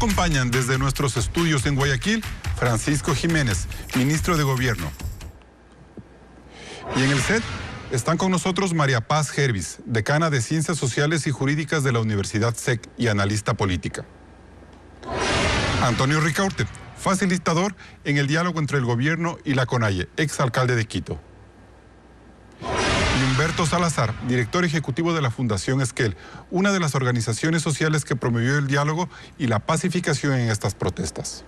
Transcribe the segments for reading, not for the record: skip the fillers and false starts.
acompañan desde nuestros estudios en Guayaquil, Francisco Jiménez, ministro de Gobierno. Y en el set están con nosotros María Paz Gervis, decana de Ciencias Sociales y Jurídicas de la Universidad SEC y analista política. Antonio Ricaurte, facilitador en el diálogo entre el gobierno y la CONAIE, exalcalde de Quito. Y Humberto Salazar, director ejecutivo de la Fundación Esquel, una de las organizaciones sociales que promovió el diálogo y la pacificación en estas protestas.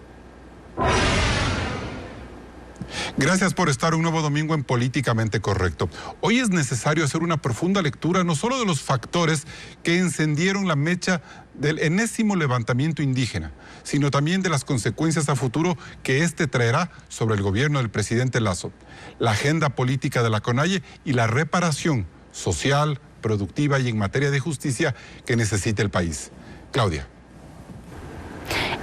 Gracias por estar un nuevo domingo en Políticamente Correcto. Hoy es necesario hacer una profunda lectura no solo de los factores que encendieron la mecha del enésimo levantamiento indígena, sino también de las consecuencias a futuro que este traerá sobre el gobierno del presidente Lasso, la agenda política de la CONAIE y la reparación social, productiva y en materia de justicia que necesita el país. Claudia.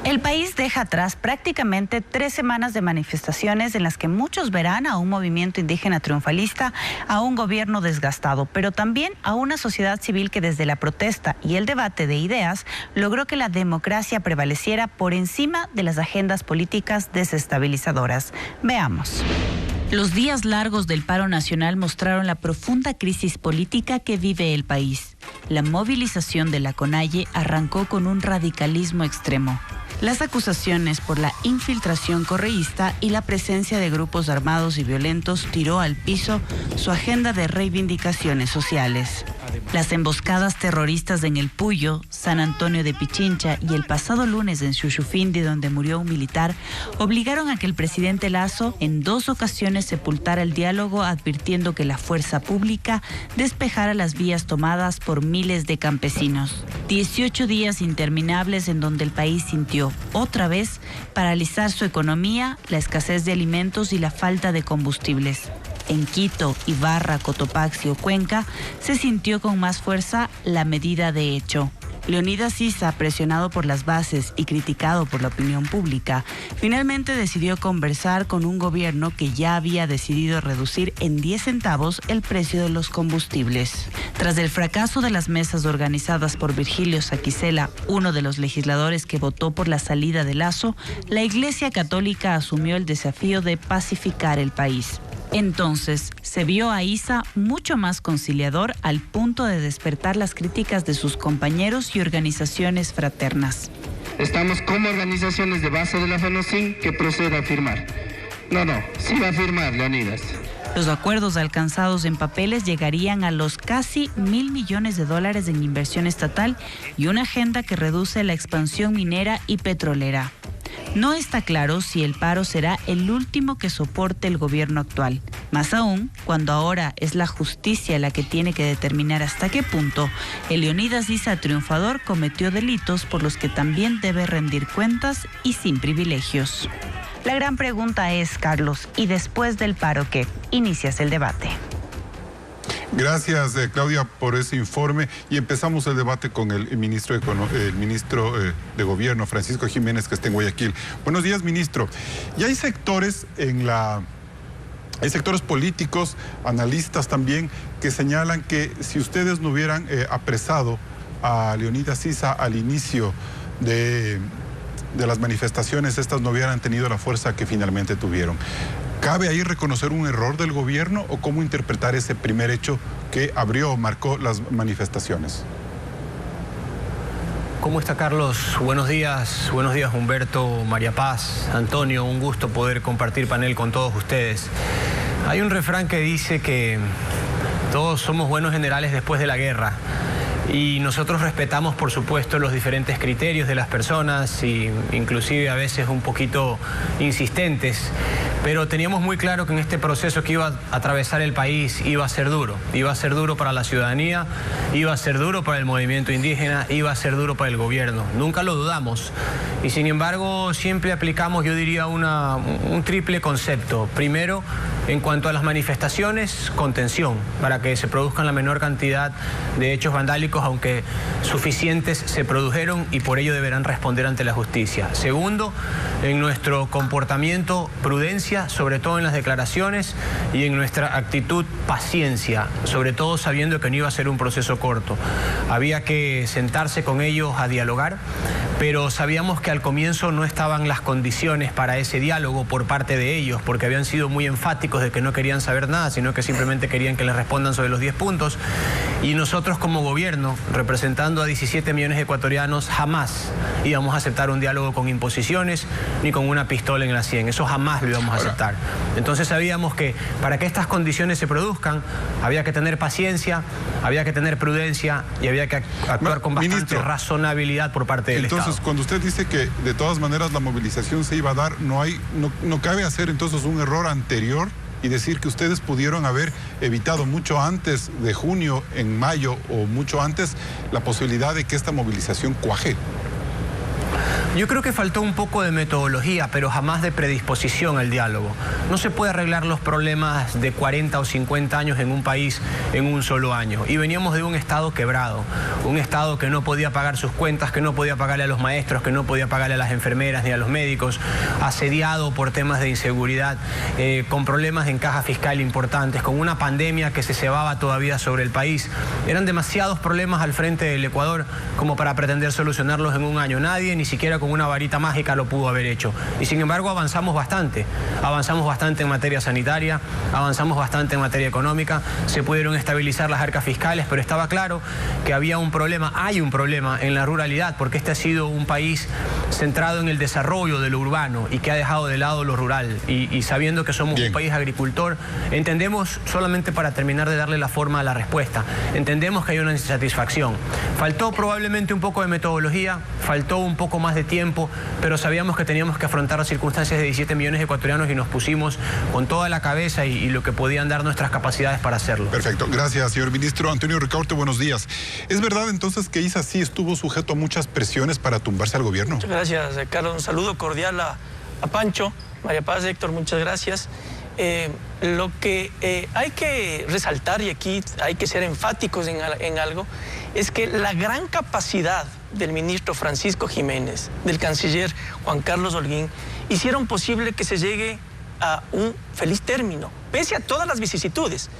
El país deja atrás prácticamente 3 semanas de manifestaciones en las que muchos verán a un movimiento indígena triunfalista, a un gobierno desgastado, pero también a una sociedad civil que desde la protesta y el debate de ideas logró que la democracia prevaleciera por encima de las agendas políticas desestabilizadoras. Veamos. Los días largos del paro nacional mostraron la profunda crisis política que vive el país. La movilización de la CONAIE arrancó con un radicalismo extremo. Las acusaciones por la infiltración correísta y la presencia de grupos armados y violentos tiró al piso su agenda de reivindicaciones sociales. Las emboscadas terroristas en El Puyo, San Antonio de Pichincha y el pasado lunes en Xuxufindi, donde murió un militar, obligaron a que el presidente Lasso en 2 ocasiones sepultara el diálogo, advirtiendo que la fuerza pública despejara las vías tomadas por miles de campesinos. 18 días interminables en donde el país sintió otra vez paralizar su economía, la escasez de alimentos y la falta de combustibles. En Quito, Ibarra, Cotopaxi o Cuenca se sintió con más fuerza la medida de hecho. Leonidas Issa, presionado por las bases y criticado por la opinión pública, finalmente decidió conversar con un gobierno que ya había decidido reducir en 10 centavos el precio de los combustibles. Tras el fracaso de las mesas organizadas por Virgilio Saquicela, uno de los legisladores que votó por la salida de Lasso, la Iglesia Católica asumió el desafío de pacificar el país. Entonces, se vio a Issa mucho más conciliador al punto de despertar las críticas de sus compañeros y organizaciones fraternas. Estamos como organizaciones de base de la FENOCIN que procede a firmar. No, sí va a firmar, Leonidas. Los acuerdos alcanzados en papeles llegarían a los casi $1.000 millones en inversión estatal y una agenda que reduce la expansión minera y petrolera. No está claro si el paro será el último que soporte el gobierno actual. Más aún, cuando ahora es la justicia la que tiene que determinar hasta qué punto el Leonidas Issa triunfador cometió delitos por los que también debe rendir cuentas y sin privilegios. La gran pregunta es, Carlos, ¿y después del paro qué? Inicias el debate. Gracias, Claudia, por ese informe. Y empezamos el debate con el ministro de Gobierno, Francisco Jiménez, que está en Guayaquil. Buenos días, ministro. Y hay sectores hay sectores políticos, analistas también, que señalan que si ustedes no hubieran apresado a Leonidas Issa al inicio de las manifestaciones, estas no hubieran tenido la fuerza que finalmente tuvieron. ¿Cabe ahí reconocer un error del gobierno o cómo interpretar ese primer hecho que marcó las manifestaciones? ¿Cómo está, Carlos? Buenos días Humberto, María Paz, Antonio, un gusto poder compartir panel con todos ustedes. Hay un refrán que dice que todos somos buenos generales después de la guerra. Y nosotros respetamos, por supuesto, los diferentes criterios de las personas, y inclusive a veces un poquito insistentes, pero teníamos muy claro que en este proceso que iba a atravesar el país iba a ser duro para la ciudadanía, iba a ser duro para el movimiento indígena, iba a ser duro para el gobierno. Nunca lo dudamos y sin embargo siempre aplicamos, yo diría, un triple concepto. Primero, en cuanto a las manifestaciones, contención, para que se produzcan la menor cantidad de hechos vandálicos, aunque suficientes se produjeron y por ello deberán responder ante la justicia. Segundo, en nuestro comportamiento, prudencia, sobre todo en las declaraciones, y en nuestra actitud, paciencia, sobre todo sabiendo que no iba a ser un proceso corto. Había que sentarse con ellos a dialogar, pero sabíamos que al comienzo no estaban las condiciones para ese diálogo por parte de ellos, porque habían sido muy enfáticos de que no querían saber nada, sino que simplemente querían que les respondan sobre los 10 puntos. Y nosotros como gobierno, representando a 17 millones de ecuatorianos, jamás íbamos a aceptar un diálogo con imposiciones ni con una pistola en la sien. Eso jamás lo íbamos a aceptar. Entonces sabíamos que para que estas condiciones se produzcan, había que tener paciencia, había que tener prudencia y había que actuar con bastante razonabilidad por parte del Estado. Entonces, cuando usted dice que de todas maneras la movilización se iba a dar, no cabe hacer entonces un error anterior y decir que ustedes pudieron haber evitado mucho antes de junio, en mayo o mucho antes, la posibilidad de que esta movilización cuaje. Yo creo que faltó un poco de metodología, pero jamás de predisposición al diálogo. No se puede arreglar los problemas de 40 o 50 años en un país en un solo año. Y veníamos de un Estado quebrado, un Estado que no podía pagar sus cuentas, que no podía pagarle a los maestros, que no podía pagarle a las enfermeras ni a los médicos, asediado por temas de inseguridad, con problemas en caja fiscal importantes, con una pandemia que se cebaba todavía sobre el país. Eran demasiados problemas al frente del Ecuador como para pretender solucionarlos en un año. Nadie, ni siquiera con una varita mágica, lo pudo haber hecho. Y sin embargo avanzamos bastante en materia sanitaria, avanzamos bastante en materia económica, se pudieron estabilizar las arcas fiscales, pero estaba claro que había un problema, hay un problema en la ruralidad, porque este ha sido un país centrado en el desarrollo de lo urbano y que ha dejado de lado lo rural. Y sabiendo que somos un país agricultor, entendemos, solamente para terminar de darle la forma a la respuesta, entendemos que hay una insatisfacción. Faltó probablemente un poco de metodología, faltó un poco más de tiempo, pero sabíamos que teníamos que afrontar las circunstancias de 17 millones de ecuatorianos y nos pusimos con toda la cabeza y lo que podían dar nuestras capacidades para hacerlo. Perfecto. Gracias, señor ministro. Antonio Ricaurte, buenos días. ¿Es verdad entonces que ISA sí estuvo sujeto a muchas presiones para tumbarse al gobierno? Muchas gracias, Carlos. Un saludo cordial a Pancho, María Paz, Héctor, muchas gracias. Lo que hay que resaltar, y aquí hay que ser enfáticos en algo, es que la gran capacidad del ministro Francisco Jiménez, del canciller Juan Carlos Holguín, hicieron posible que se llegue a un feliz término, pese a todas las vicisitudes.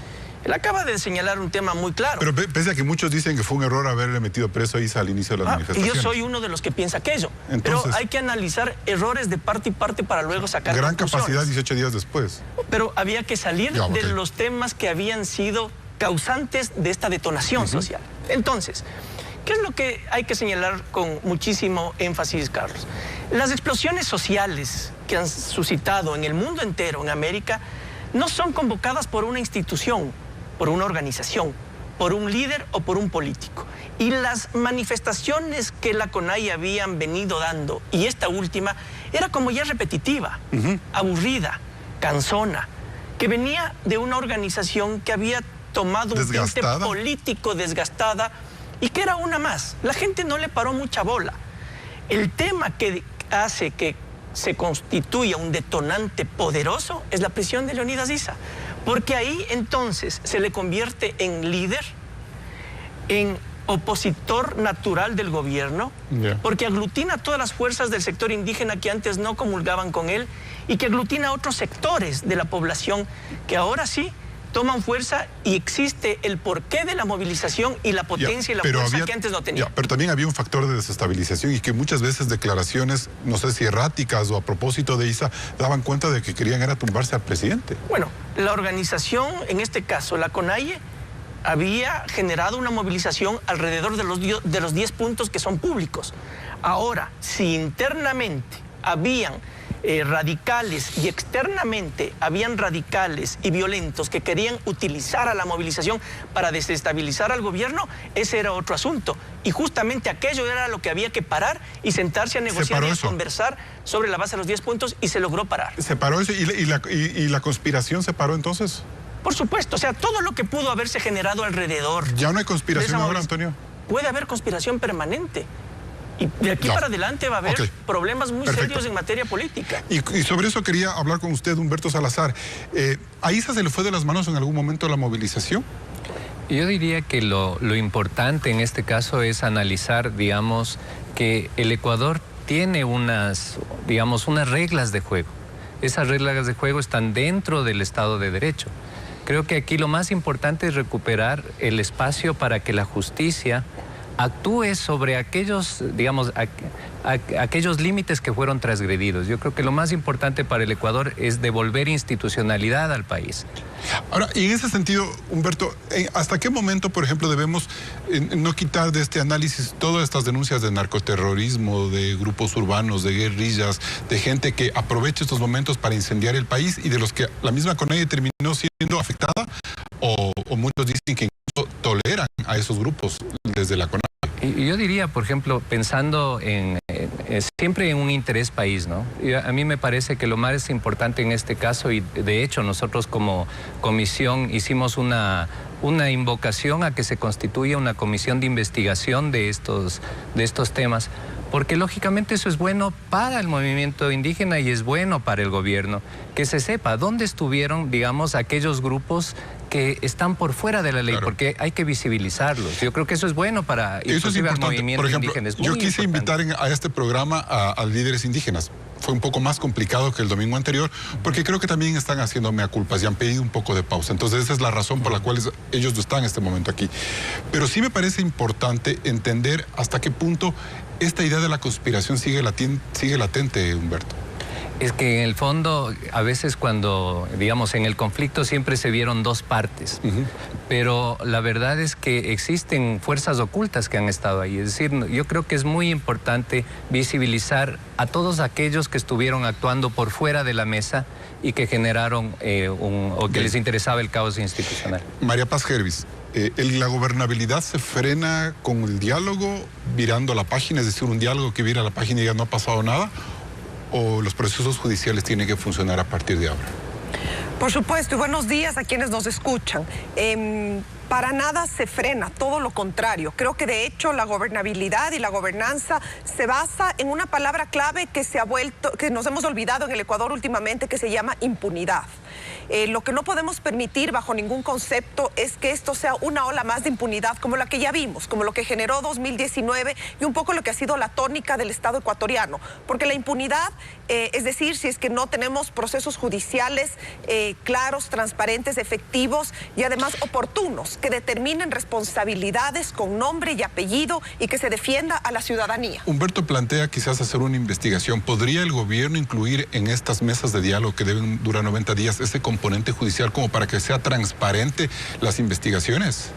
Él acaba de señalar un tema muy claro. Pero pese a que muchos dicen que fue un error haberle metido preso a ISA al inicio de la manifestación. Y yo soy uno de los que piensa aquello. Entonces, pero hay que analizar errores de parte y parte para luego sacar gran capacidad 18 días después. Pero había que salir de los temas que habían sido causantes de esta detonación social. Entonces, ¿qué es lo que hay que señalar con muchísimo énfasis, Carlos? Las explosiones sociales que han suscitado en el mundo entero, en América, no son convocadas por una institución, por una organización, por un líder o por un político. Y las manifestaciones que la CONAIE habían venido dando, y esta última, era como ya repetitiva, aburrida, cansona, que venía de una organización que había tomado un tinte político desgastada y que era una más. La gente no le paró mucha bola. El tema que hace que se constituya un detonante poderoso es la prisión de Leonidas Issa, porque ahí entonces se le convierte en líder, en opositor natural del gobierno, porque aglutina todas las fuerzas del sector indígena que antes no comulgaban con él y que aglutina a otros sectores de la población que ahora sí toman fuerza y existe el porqué de la movilización y la potencia y la fuerza que antes no tenía. Pero también había un factor de desestabilización y que muchas veces declaraciones, no sé si erráticas o a propósito de ISA, daban cuenta de que querían era tumbarse al presidente. Bueno, la organización, en este caso la CONAIE, había generado una movilización alrededor de los 10 puntos que son públicos. Ahora, si internamente habían radicales y externamente habían radicales y violentos que querían utilizar a la movilización para desestabilizar al gobierno, ese era otro asunto. Y justamente aquello era lo que había que parar y sentarse a negociar y a conversar sobre la base de los 10 puntos, y se logró parar. ¿Se paró eso? ¿Y la conspiración se paró entonces? Por supuesto, o sea, todo lo que pudo haberse generado alrededor. ¿Ya no hay conspiración ahora, Antonio? Puede haber conspiración permanente. Y de aquí para adelante va a haber problemas muy serios en materia política. Y sobre eso quería hablar con usted, Humberto Salazar. ¿A ISA se le fue de las manos en algún momento la movilización? Yo diría que lo importante en este caso es analizar, digamos, que el Ecuador tiene unas reglas de juego. Esas reglas de juego están dentro del Estado de Derecho. Creo que aquí lo más importante es recuperar el espacio para que la justicia actúe sobre aquellos, digamos, aquellos límites que fueron transgredidos. Yo creo que lo más importante para el Ecuador es devolver institucionalidad al país. Ahora, y en ese sentido, Humberto, ¿hasta qué momento, por ejemplo, debemos no quitar de este análisis todas estas denuncias de narcoterrorismo, de grupos urbanos, de guerrillas, de gente que aprovecha estos momentos para incendiar el país y de los que la misma CONAIE terminó siendo afectada? O muchos dicen que incluso toleran a esos grupos desde la CONAIE. Y yo diría, por ejemplo, pensando siempre en un interés país, ¿no? A mí me parece que lo más importante en este caso, y de hecho nosotros como comisión hicimos una invocación a que se constituya una comisión de investigación de estos temas, porque lógicamente eso es bueno para el movimiento indígena y es bueno para el gobierno, que se sepa dónde estuvieron, digamos, aquellos grupos que están por fuera de la ley, claro, porque hay que visibilizarlos. Yo creo que eso es bueno para inclusive al movimiento por ejemplo, indígena. Yo quise invitar a este programa a líderes indígenas. Fue un poco más complicado que el domingo anterior, porque creo que también están haciendo mea culpas y han pedido un poco de pausa. Entonces esa es la razón por la cual ellos no están en este momento aquí. Pero sí me parece importante entender hasta qué punto esta idea de la conspiración sigue latente, Humberto. Es que en el fondo, a veces cuando, digamos, en el conflicto siempre se vieron dos partes, pero la verdad es que existen fuerzas ocultas que han estado ahí. Es decir, yo creo que es muy importante visibilizar a todos aquellos que estuvieron actuando por fuera de la mesa y que generaron o que les interesaba el caos institucional. María Paz Gervis, ¿la gobernabilidad se frena con el diálogo, virando la página, es decir, un diálogo que vira la página y ya no ha pasado nada? ¿O los procesos judiciales tienen que funcionar a partir de ahora? Por supuesto, y buenos días a quienes nos escuchan. Para nada se frena, todo lo contrario. Creo que de hecho la gobernabilidad y la gobernanza se basa en una palabra clave que nos hemos olvidado en el Ecuador últimamente, que se llama impunidad. Lo que no podemos permitir bajo ningún concepto es que esto sea una ola más de impunidad como la que ya vimos, como lo que generó 2019 y un poco lo que ha sido la tónica del Estado ecuatoriano. Porque la impunidad, es decir, si es que no tenemos procesos judiciales claros, transparentes, efectivos y además oportunos, que determinen responsabilidades con nombre y apellido y que se defienda a la ciudadanía. Humberto plantea quizás hacer una investigación. ¿Podría el gobierno incluir en estas mesas de diálogo que deben durar 90 días ese componente judicial como para que sea transparente las investigaciones?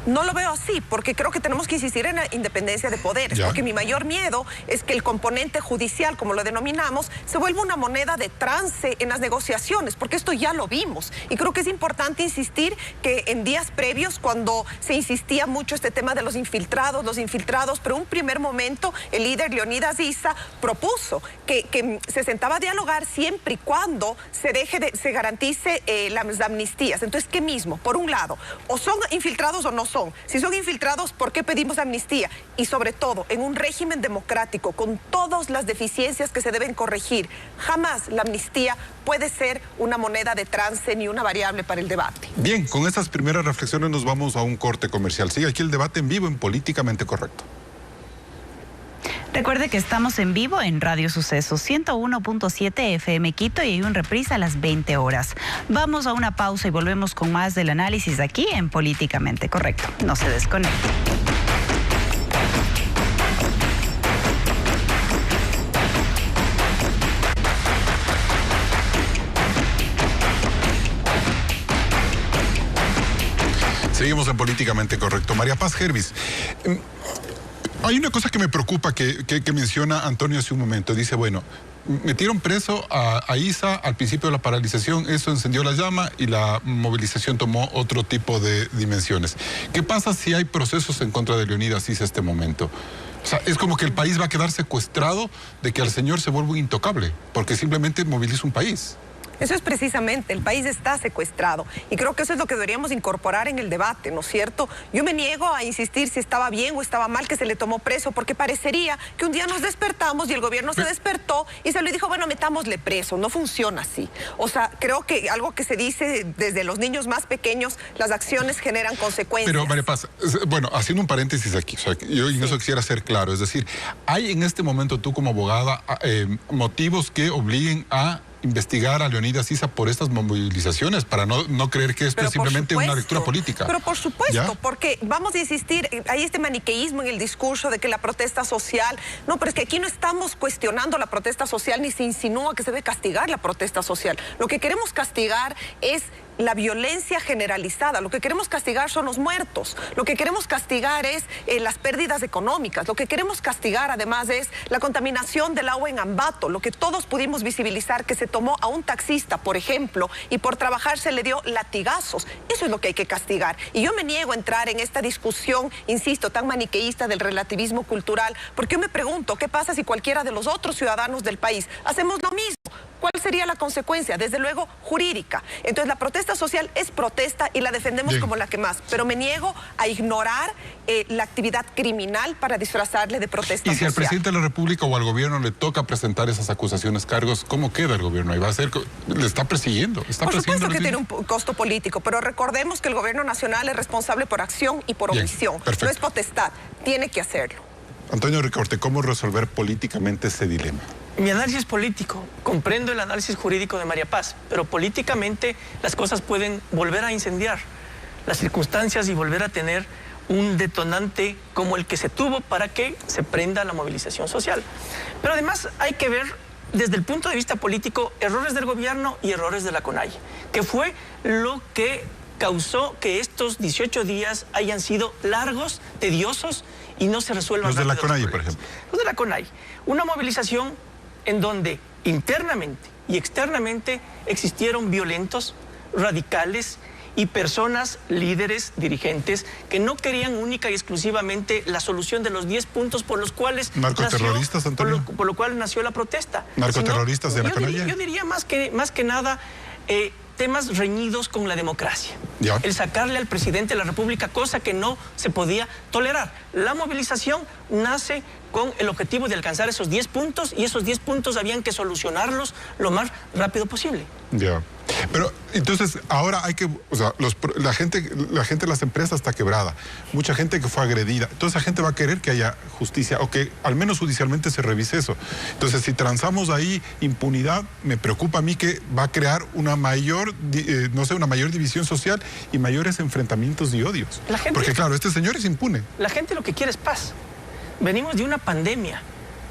No lo veo así, porque creo que tenemos que insistir en la independencia de poderes, porque mi mayor miedo es que el componente judicial, como lo denominamos, se vuelva una moneda de trance en las negociaciones, porque esto ya lo vimos. Y creo que es importante insistir que en días previos, cuando se insistía mucho este tema de los infiltrados, pero en un primer momento el líder Leonidas Issa propuso que se sentaba a dialogar siempre y cuando se garantice las amnistías. Entonces, ¿qué mismo? Por un lado, o son infiltrados o no son. Si son infiltrados, ¿por qué pedimos amnistía? Y sobre todo, en un régimen democrático, con todas las deficiencias que se deben corregir, jamás la amnistía puede ser una moneda de trance ni una variable para el debate. Bien, con estas primeras reflexiones nos vamos a un corte comercial. Sigue aquí el debate en vivo en Políticamente Correcto. Recuerde que estamos en vivo en Radio Sucesos 101.7 FM Quito y hay un reprise a las 20 horas. Vamos a una pausa y volvemos con más del análisis aquí en Políticamente Correcto. No se desconecte. Seguimos en Políticamente Correcto. María Paz Gervis, hay una cosa que me preocupa que menciona Antonio hace un momento. Dice, bueno, metieron preso a Issa al principio de la paralización, eso encendió la llama y la movilización tomó otro tipo de dimensiones. ¿Qué pasa si hay procesos en contra de Leonidas Issa en este momento? O sea, es como que el país va a quedar secuestrado de que al señor se vuelva un intocable, porque simplemente moviliza un país. Eso es precisamente, el país está secuestrado y creo que eso es lo que deberíamos incorporar en el debate, ¿no es cierto? Yo me niego a insistir si estaba bien o estaba mal que se le tomó preso, porque parecería que un día nos despertamos y el gobierno se despertó y se le dijo, bueno, metámosle preso. No funciona así. O sea, creo que algo que se dice desde los niños más pequeños, las acciones generan consecuencias. Pero, María Paz, bueno, haciendo un paréntesis aquí, o sea, yo en eso quisiera ser claro, es decir, ¿hay en este momento tú como abogada motivos que obliguen a investigar a Leonidas Issa por estas movilizaciones, para no creer que esto es simplemente una lectura política. Pero por supuesto, ¿ya? porque vamos a insistir, hay este maniqueísmo en el discurso de que la protesta social, no, pero es que aquí no estamos cuestionando la protesta social ni se insinúa que se debe castigar la protesta social. Lo que queremos castigar es la violencia generalizada, lo que queremos castigar son los muertos, lo que queremos castigar es las pérdidas económicas, lo que queremos castigar además es la contaminación del agua en Ambato, lo que todos pudimos visibilizar que se tomó a un taxista, por ejemplo, y por trabajar se le dio latigazos. Eso es lo que hay que castigar. Y yo me niego a entrar en esta discusión, insisto, tan maniqueísta del relativismo cultural, porque yo me pregunto, ¿qué pasa si cualquiera de los otros ciudadanos del país hacemos lo mismo? ¿Cuál sería la consecuencia? Desde luego, jurídica. Entonces, la protesta social es protesta y la defendemos como la que más. Pero me niego a ignorar la actividad criminal para disfrazarle de protesta social. Y si al presidente de la República o al gobierno le toca presentar esas acusaciones, cargos, ¿cómo queda el gobierno? Ahí va a ser, le está persiguiendo. Por supuesto que tiene un costo político, pero recordemos que el gobierno nacional es responsable por acción y por omisión. Perfecto. No es potestad, tiene que hacerlo. Antonio Ricaurte, ¿cómo resolver políticamente ese dilema? Mi análisis político, comprendo el análisis jurídico de María Paz, pero políticamente las cosas pueden volver a incendiar las circunstancias y volver a tener un detonante como el que se tuvo para que se prenda la movilización social. Pero además hay que ver desde el punto de vista político errores del gobierno y errores de la CONAIE, que fue lo que causó que estos 18 días hayan sido largos, tediosos y no se resuelvan. Los de la CONAIE, por ejemplo. Los de la CONAIE. Una movilización en donde internamente y externamente existieron violentos, radicales y personas, líderes, dirigentes, que no querían única y exclusivamente la solución de los 10 puntos por los cuales ¿narcoterroristas, Antonio? Por lo cual nació la protesta. ¿Narcoterroristas de la CONAIE? Yo diría más que nada temas reñidos con la democracia. ¿Ya? El sacarle al presidente de la República, cosa que no se podía tolerar. La movilización nace con el objetivo de alcanzar esos 10 puntos y esos 10 puntos habían que solucionarlos lo más rápido posible. Ya. Pero entonces ahora hay que, o sea, la gente de las empresas está quebrada, mucha gente que fue agredida, toda esa gente va a querer que haya justicia o que al menos judicialmente se revise eso. Entonces, si transamos ahí impunidad, me preocupa a mí que va a crear una mayor, una mayor división social y mayores enfrentamientos y odios. Porque claro, este señor es impune. La gente lo que quiere es paz. Venimos de una pandemia.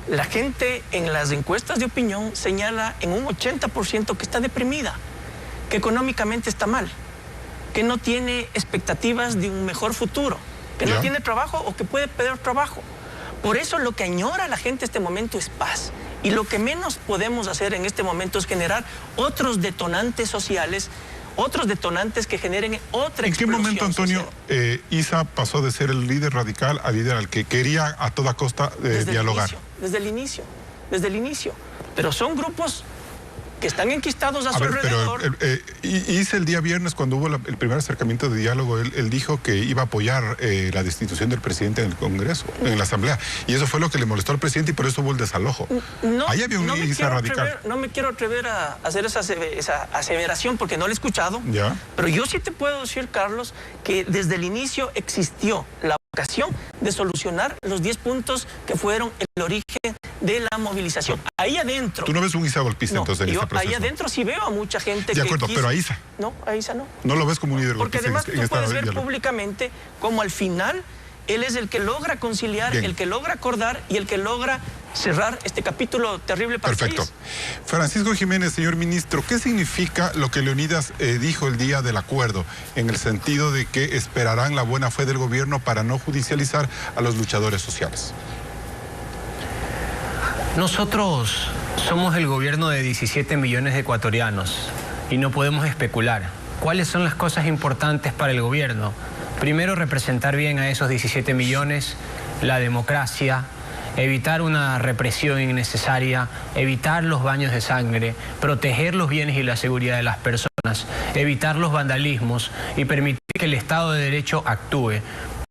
La gente en las encuestas de opinión señala en un 80% que está deprimida, que económicamente está mal, que no tiene expectativas de un mejor futuro, que no tiene trabajo o que puede perder trabajo. Por eso lo que añora la gente en este momento es paz. Y lo que menos podemos hacer en este momento es generar otros detonantes sociales, otros detonantes que generen otra explosión. ¿En qué momento, Antonio, Issa pasó de ser el líder radical al líder al que quería a toda costa dialogar? Desde el inicio. Pero son grupos que están enquistados a su alrededor. Pero Issa el día viernes, cuando hubo el primer acercamiento de diálogo, él dijo que iba a apoyar la destitución del presidente en el Congreso, en la Asamblea. Y eso fue lo que le molestó al presidente y por eso hubo el desalojo. Ahí había un Issa radical. No me quiero atrever a hacer esa aseveración porque no la he escuchado. ¿Ya? Pero yo sí te puedo decir, Carlos, que desde el inicio existió la vocación de solucionar los 10 puntos que fueron el origen de la movilización. Ahí adentro... ¿Tú no ves un Issa golpista entonces en este proceso? Ahí adentro sí veo a mucha gente de acuerdo, pero a Issa. No, a Issa no. No lo ves como un líder porque golpista. Porque además tú puedes ver públicamente como al final él es el que logra conciliar, el que logra acordar y el que logra cerrar este capítulo terrible para el país. Perfecto. Francisco Jiménez, señor ministro, ¿qué significa lo que Leonidas dijo el día del acuerdo? En el sentido de que esperarán la buena fe del gobierno para no judicializar a los luchadores sociales. Nosotros somos el gobierno de 17 millones de ecuatorianos y no podemos especular. ¿Cuáles son las cosas importantes para el gobierno? Primero, representar bien a esos 17 millones, la democracia, evitar una represión innecesaria, evitar los baños de sangre, proteger los bienes y la seguridad de las personas, evitar los vandalismos y permitir que el Estado de Derecho actúe.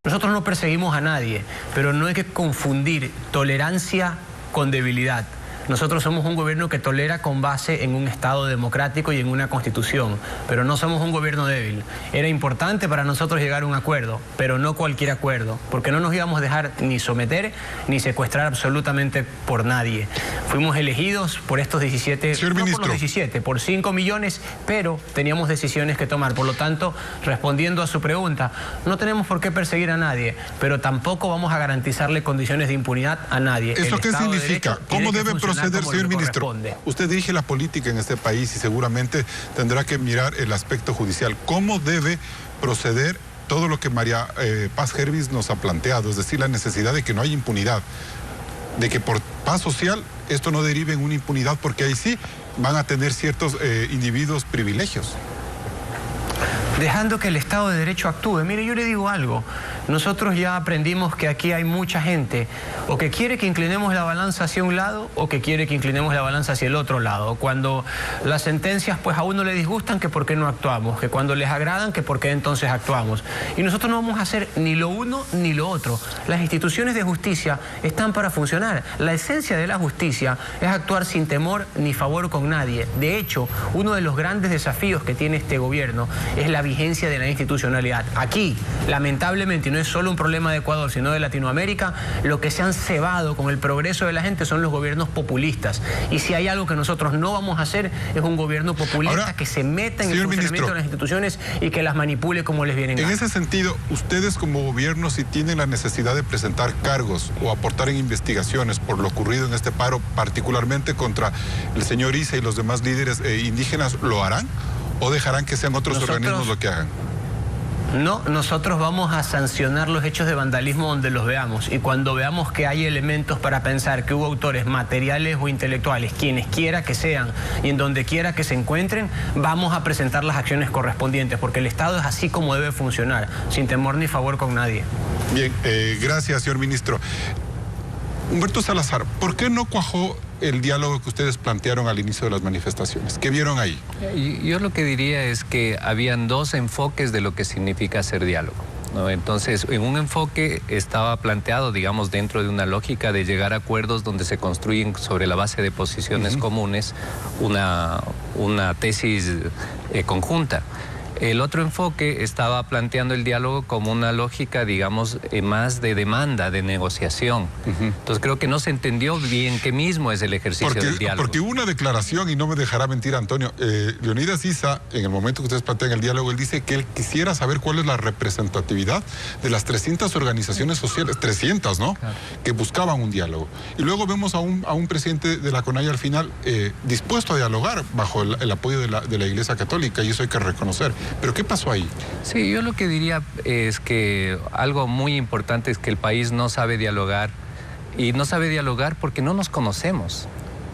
Nosotros no perseguimos a nadie, pero no hay que confundir tolerancia con debilidad. Nosotros somos un gobierno que tolera con base en un Estado democrático y en una Constitución, pero no somos un gobierno débil. Era importante para nosotros llegar a un acuerdo, pero no cualquier acuerdo, porque no nos íbamos a dejar ni someter ni secuestrar absolutamente por nadie. Fuimos elegidos por estos 17, Señor no ministro, por los 17, por 5 millones, pero teníamos decisiones que tomar. Por lo tanto, respondiendo a su pregunta, no tenemos por qué perseguir a nadie, pero tampoco vamos a garantizarle condiciones de impunidad a nadie. ¿Eso qué significa? ¿Cómo debe proceder, señor ministro? Usted dirige la política en este país y seguramente tendrá que mirar el aspecto judicial. ¿Cómo debe proceder todo lo que María Paz Hervis nos ha planteado? Es decir, la necesidad de que no haya impunidad, de que por paz social esto no derive en una impunidad, porque ahí sí van a tener ciertos individuos privilegios. Dejando que el Estado de Derecho actúe. Mire, yo le digo algo. Nosotros ya aprendimos que aquí hay mucha gente o que quiere que inclinemos la balanza hacia un lado o que quiere que inclinemos la balanza hacia el otro lado. Cuando las sentencias pues a uno le disgustan, que por qué no actuamos, que cuando les agradan, que por qué entonces actuamos. Y nosotros no vamos a hacer ni lo uno ni lo otro. Las instituciones de justicia están para funcionar. La esencia de la justicia es actuar sin temor ni favor con nadie. De hecho, uno de los grandes desafíos que tiene este gobierno es la vigencia de la institucionalidad. Aquí, lamentablemente, y no es solo un problema de Ecuador, sino de Latinoamérica, lo que se han cebado con el progreso de la gente son los gobiernos populistas. Y si hay algo que nosotros no vamos a hacer, es un gobierno populista. Ahora, que se meta en el funcionamiento de las instituciones y que las manipule como les viene en gana. En ese sentido, ustedes como gobierno, si tienen la necesidad de presentar cargos o aportar en investigaciones por lo ocurrido en este paro, particularmente contra el señor Issa y los demás líderes indígenas, ¿lo harán? ¿O dejarán que sean otros organismos lo que hagan? No, nosotros vamos a sancionar los hechos de vandalismo donde los veamos, y cuando veamos que hay elementos para pensar que hubo autores materiales o intelectuales, quienes quiera que sean y en donde quiera que se encuentren, vamos a presentar las acciones correspondientes, porque el Estado es así como debe funcionar, sin temor ni favor con nadie. Bien, gracias, señor ministro. Humberto Salazar, ¿por qué no cuajó el diálogo que ustedes plantearon al inicio de las manifestaciones? ¿Qué vieron ahí? Yo lo que diría es que habían dos enfoques de lo que significa hacer diálogo, ¿no? Entonces, en un enfoque estaba planteado, digamos, dentro de una lógica de llegar a acuerdos donde se construyen sobre la base de posiciones comunes una tesis conjunta. El otro enfoque estaba planteando el diálogo como una lógica, digamos, más de demanda, de negociación. Entonces creo que no se entendió bien qué mismo es el ejercicio del diálogo. Porque hubo una declaración, y no me dejará mentir Antonio, Leonidas Issa, en el momento que ustedes plantean el diálogo, él dice que él quisiera saber cuál es la representatividad de las 300 organizaciones sociales, 300, ¿no? Claro. Que buscaban un diálogo. Y luego vemos a un presidente de la CONAIE al final dispuesto a dialogar bajo el apoyo de la Iglesia Católica, y eso hay que reconocer. ¿Pero qué pasó ahí? Sí, yo lo que diría es que algo muy importante es que el país no sabe dialogar, y no sabe dialogar porque no nos conocemos.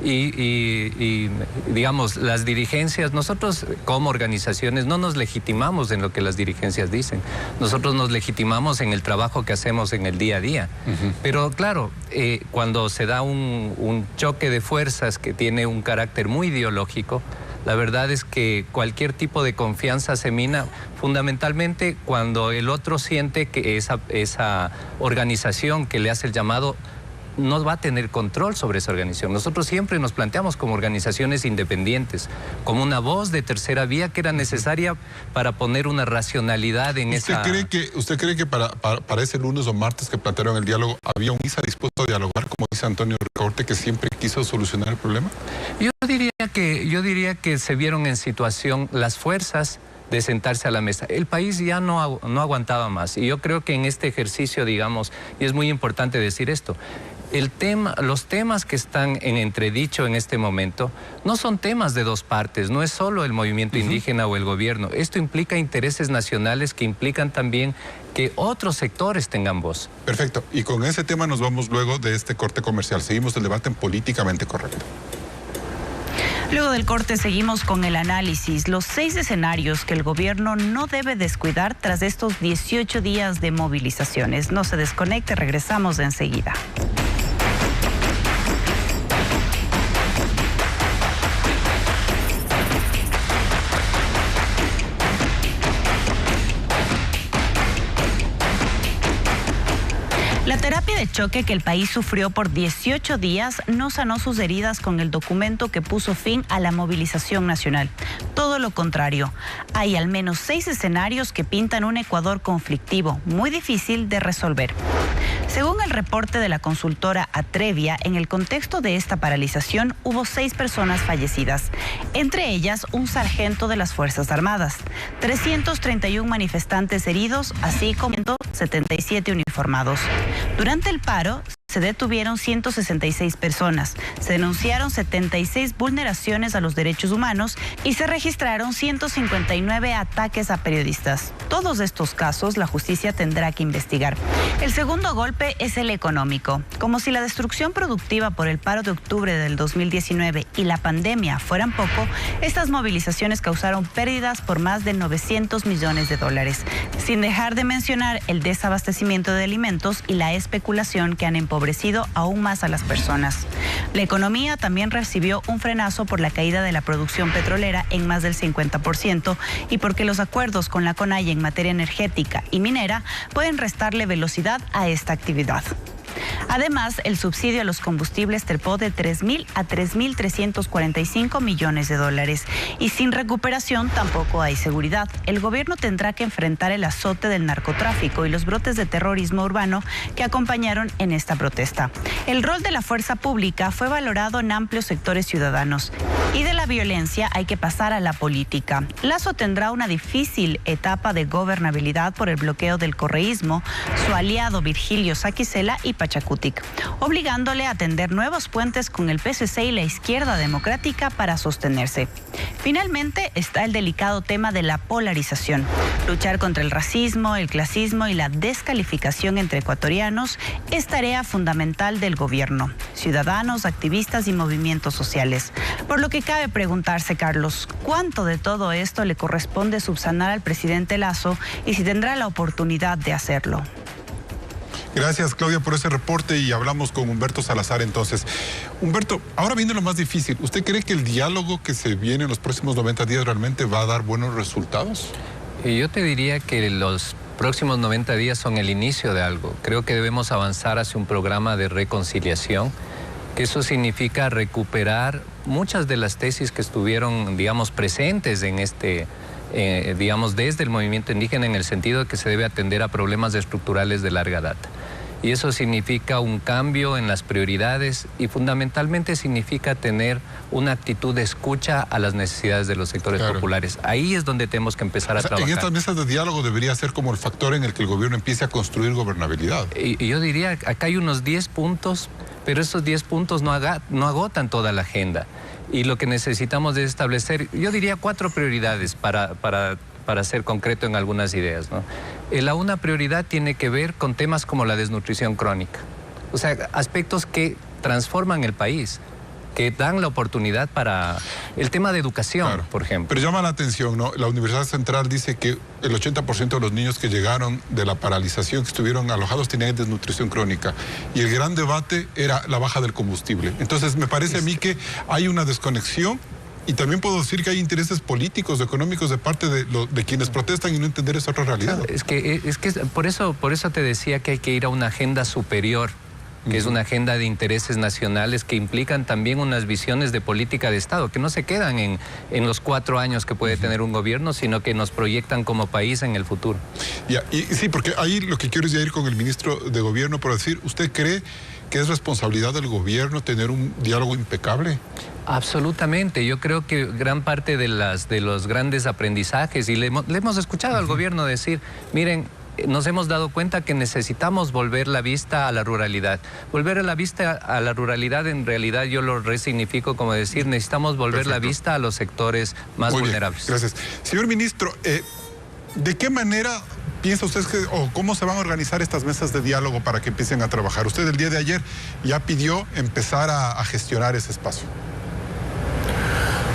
Y digamos, las dirigencias, nosotros como organizaciones no nos legitimamos en lo que las dirigencias dicen. Nosotros nos legitimamos en el trabajo que hacemos en el día a día. Pero claro, cuando se da un choque de fuerzas que tiene un carácter muy ideológico, la verdad es que cualquier tipo de confianza se mina fundamentalmente cuando el otro siente que esa organización que le hace el llamado no va a tener control sobre esa organización. Nosotros siempre nos planteamos como organizaciones independientes, como una voz de tercera vía que era necesaria para poner una racionalidad en esa... ¿Usted cree que para ese lunes o martes que plantearon el diálogo había un Issa dispuesto a dialogar, como dice Antonio Ricaurte, que siempre quiso solucionar el problema? Yo diría que se vieron en situación las fuerzas de sentarse a la mesa. El país ya no aguantaba más, y yo creo que en este ejercicio, digamos, y es muy importante decir esto, los temas que están en entredicho en este momento no son temas de dos partes, no es solo el movimiento indígena o el gobierno. Esto implica intereses nacionales que implican también que otros sectores tengan voz. Perfecto, y con ese tema nos vamos luego de este corte comercial. Seguimos el debate en Políticamente Correcto. Luego del corte seguimos con el análisis, los 6 escenarios que el gobierno no debe descuidar tras estos 18 días de movilizaciones. No se desconecte, regresamos enseguida. La terapia de choque que el país sufrió por 18 días no sanó sus heridas con el documento que puso fin a la movilización nacional. Todo lo contrario, hay al menos 6 escenarios que pintan un Ecuador conflictivo, muy difícil de resolver. Según el reporte de la consultora Atrevia, en el contexto de esta paralización hubo 6 personas fallecidas, entre ellas un sargento de las Fuerzas Armadas, 331 manifestantes heridos, así como 177 uniformados. Durante el paro se detuvieron 166 personas, se denunciaron 76 vulneraciones a los derechos humanos y se registraron 159 ataques a periodistas. Todos estos casos la justicia tendrá que investigar. El segundo golpe es el económico. Como si la destrucción productiva por el paro de octubre del 2019 y la pandemia fueran poco, estas movilizaciones causaron pérdidas por más de 900 millones de dólares, sin dejar de mencionar el desabastecimiento de alimentos y la especulación que han empobrecido aún más a las personas. La economía también recibió un frenazo por la caída de la producción petrolera en más del 50% y porque los acuerdos con la CONAIE en materia energética y minera pueden restarle velocidad a esta actividad. Además, el subsidio a los combustibles trepó de 3.000 a 3.345 millones de dólares. Y sin recuperación tampoco hay seguridad. El gobierno tendrá que enfrentar el azote del narcotráfico y los brotes de terrorismo urbano que acompañaron en esta protesta. El rol de la fuerza pública fue valorado en amplios sectores ciudadanos. Y de la violencia hay que pasar a la política. Lasso tendrá una difícil etapa de gobernabilidad por el bloqueo del correísmo, su aliado Virgilio Saquicela y Pachacutic, obligándole a tender nuevos puentes con el PSC y la izquierda democrática para sostenerse. Finalmente está el delicado tema de la polarización. Luchar contra el racismo, el clasismo y la descalificación entre ecuatorianos es tarea fundamental del gobierno, ciudadanos, activistas y movimientos sociales. Por lo que cabe preguntarse, Carlos, ¿cuánto de todo esto le corresponde subsanar al presidente Lasso y si tendrá la oportunidad de hacerlo? Gracias, Claudia, por ese reporte y hablamos con Humberto Salazar entonces. Humberto, ahora viene lo más difícil. ¿Usted cree que el diálogo que se viene en los próximos 90 días realmente va a dar buenos resultados? Yo te diría que los próximos 90 días son el inicio de algo. Creo que debemos avanzar hacia un programa de reconciliación, que eso significa recuperar muchas de las tesis que estuvieron, digamos, presentes en digamos, desde el movimiento indígena, en el sentido de que se debe atender a problemas estructurales de larga data. Y eso significa un cambio en las prioridades y fundamentalmente significa tener una actitud de escucha a las necesidades de los sectores populares. Ahí es donde tenemos que empezar a trabajar. En estas mesas de diálogo debería ser como el factor en el que el gobierno empiece a construir gobernabilidad. Y yo diría, acá hay unos 10 puntos, pero esos 10 puntos no agotan toda la agenda. Y lo que necesitamos es establecer, yo diría, 4 prioridades para ser concreto en algunas ideas, ¿no? Una prioridad tiene que ver con temas como la desnutrición crónica. O sea, aspectos que transforman el país, que dan la oportunidad para el tema de educación, por ejemplo. Pero llama la atención, ¿no? La Universidad Central dice que el 80% de los niños que llegaron de la paralización, que estuvieron alojados, tenían desnutrición crónica. Y el gran debate era la baja del combustible. Entonces, me parece a mí que hay una desconexión. Y también puedo decir que hay intereses políticos, económicos de parte de quienes protestan y no entender esa otra realidad. Es que por eso te decía que hay que ir a una agenda superior, que es una agenda de intereses nacionales que implican también unas visiones de política de Estado, que no se quedan en los 4 años que puede tener un gobierno, sino que nos proyectan como país en el futuro. Y sí, porque ahí lo que quiero es ya ir con el ministro de Gobierno por decir, ¿usted cree que es responsabilidad del gobierno tener un diálogo impecable? Absolutamente. Yo creo que gran parte de los grandes aprendizajes, y le hemos escuchado al gobierno decir, miren, nos hemos dado cuenta que necesitamos volver la vista a la ruralidad. Volver a la vista a la ruralidad, en realidad yo lo resignifico como decir, necesitamos volver la vista a los sectores más vulnerables. Gracias. Señor ministro, ¿de qué manera piensa usted o cómo se van a organizar estas mesas de diálogo para que empiecen a trabajar? Usted el día de ayer ya pidió empezar a gestionar ese espacio.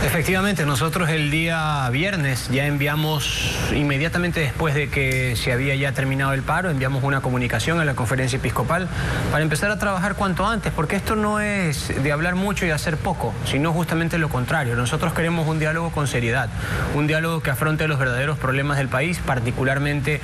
Efectivamente, nosotros el día viernes ya enviamos, inmediatamente después de que se había ya terminado el paro, enviamos una comunicación a la conferencia episcopal para empezar a trabajar cuanto antes, porque esto no es de hablar mucho y hacer poco, sino justamente lo contrario. Nosotros queremos un diálogo con seriedad, un diálogo que afronte los verdaderos problemas del país, particularmente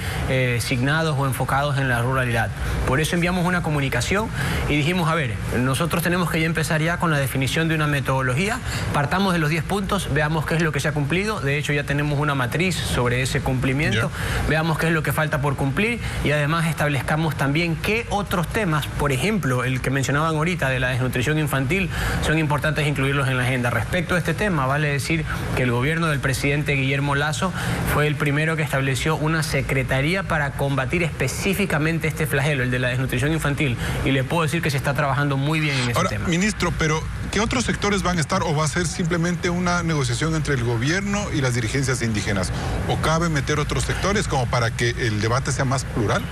signados o enfocados en la ruralidad. Por eso enviamos una comunicación y dijimos, a ver, nosotros tenemos que ya empezar ya con la definición de una metodología, partamos de los 10 puntos, veamos qué es lo que se ha cumplido, de hecho ya tenemos una matriz sobre ese cumplimiento, veamos qué es lo que falta por cumplir y además establezcamos también qué otros temas, por ejemplo, el que mencionaban ahorita de la desnutrición infantil, son importantes incluirlos en la agenda. Respecto a este tema, vale decir que el gobierno del presidente Guillermo Lasso fue el primero que estableció una secretaría para combatir específicamente este flagelo, el de la desnutrición infantil, y le puedo decir que se está trabajando muy bien en ese tema. Ministro, pero ¿qué otros sectores van a estar o va a ser simplemente una negociación entre el gobierno y las dirigencias indígenas? ¿O cabe meter otros sectores como para que el debate sea más plural?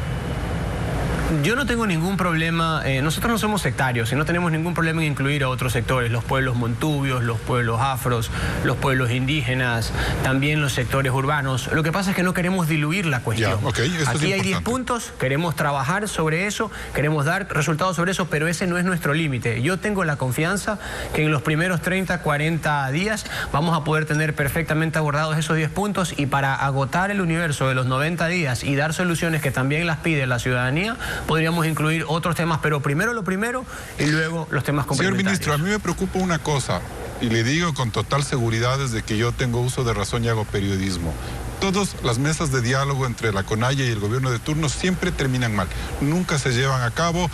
Yo no tengo ningún problema, nosotros no somos sectarios y no tenemos ningún problema en incluir a otros sectores, los pueblos montubios, los pueblos afros, los pueblos indígenas, también los sectores urbanos. Lo que pasa es que no queremos diluir la cuestión. Aquí hay 10 puntos, queremos trabajar sobre eso, queremos dar resultados sobre eso, pero ese no es nuestro límite. Yo tengo la confianza que en los primeros 30, 40 días vamos a poder tener perfectamente abordados esos 10 puntos y para agotar el universo de los 90 días y dar soluciones que también las pide la ciudadanía, podríamos incluir otros temas, pero primero lo primero y luego los temas complementarios. Señor ministro, a mí me preocupa una cosa, y le digo con total seguridad desde que yo tengo uso de razón y hago periodismo. Todas las mesas de diálogo entre la CONAIE y el gobierno de turno siempre terminan mal, nunca se llevan a cabo.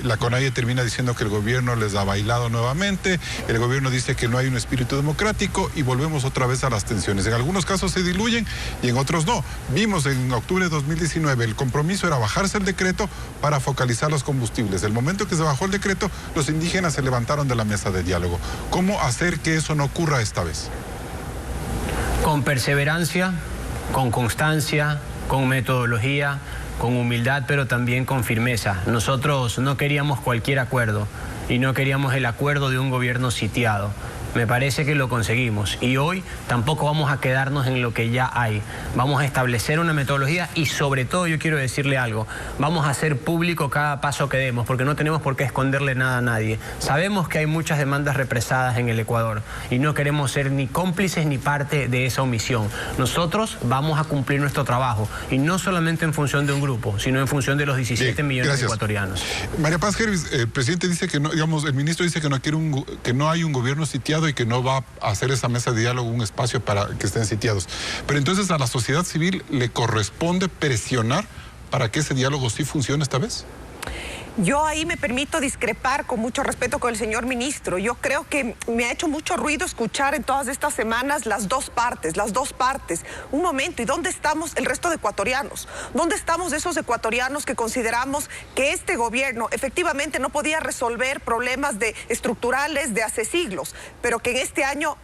La CONAIE termina diciendo que el gobierno les ha bailado nuevamente, el gobierno dice que no hay un espíritu democrático y volvemos otra vez a las tensiones. En algunos casos se diluyen y en otros no. Vimos en octubre de 2019 el compromiso era bajarse el decreto para focalizar los combustibles. El momento que se bajó el decreto, los indígenas se levantaron de la mesa de diálogo. ¿Cómo hacer que eso no ocurra esta vez? Con perseverancia, con constancia, con metodología, con humildad, pero también con firmeza. Nosotros no queríamos cualquier acuerdo y no queríamos el acuerdo de un gobierno sitiado. Me parece que lo conseguimos y hoy tampoco vamos a quedarnos en lo que ya hay. Vamos a establecer una metodología y sobre todo yo quiero decirle algo, vamos a hacer público cada paso que demos porque no tenemos por qué esconderle nada a nadie. Sabemos que hay muchas demandas represadas en el Ecuador y no queremos ser ni cómplices ni parte de esa omisión. Nosotros vamos a cumplir nuestro trabajo y no solamente en función de un grupo, sino en función de los 17 millones de ecuatorianos. María Paz Gervis, el presidente dice que no, digamos, el ministro dice que no quiere que no hay un gobierno sitiado y que no va a hacer esa mesa de diálogo un espacio para que estén sitiados. Pero entonces a la sociedad civil le corresponde presionar para que ese diálogo sí funcione esta vez. Yo ahí me permito discrepar con mucho respeto con el señor ministro. Yo creo que me ha hecho mucho ruido escuchar en todas estas semanas las dos partes. Un momento, ¿y dónde estamos el resto de ecuatorianos? ¿Dónde estamos esos ecuatorianos que consideramos que este gobierno efectivamente no podía resolver problemas estructurales de hace siglos, pero que en este año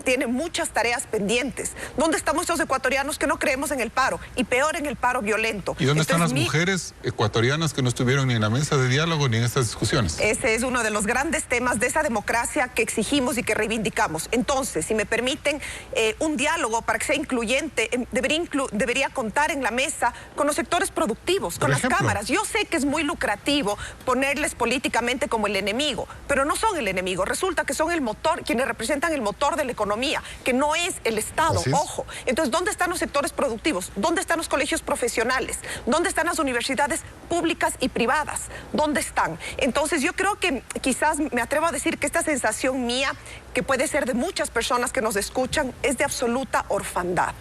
tiene muchas tareas pendientes? ¿Dónde estamos esos ecuatorianos que no creemos en el paro? Y peor, en el paro violento. ¿Y dónde están las mujeres ecuatorianas que no estuvieron ni en la mesa de diálogo ni en estas discusiones? Ese es uno de los grandes temas de esa democracia que exigimos y que reivindicamos. Entonces, si me permiten, un diálogo para que sea incluyente debería contar en la mesa con los sectores productivos, con las cámaras. Yo sé que es muy lucrativo ponerles políticamente como el enemigo, pero no son el enemigo. Resulta que son el motor, quienes representan el motor de la economía, que no es el Estado, ojo. Entonces, ¿dónde están los sectores productivos? ¿Dónde están los colegios profesionales? ¿Dónde están las universidades públicas y privadas? ¿Dónde están? Entonces, yo creo que quizás me atrevo a decir que esta sensación mía, que puede ser de muchas personas que nos escuchan, es de absoluta orfandad.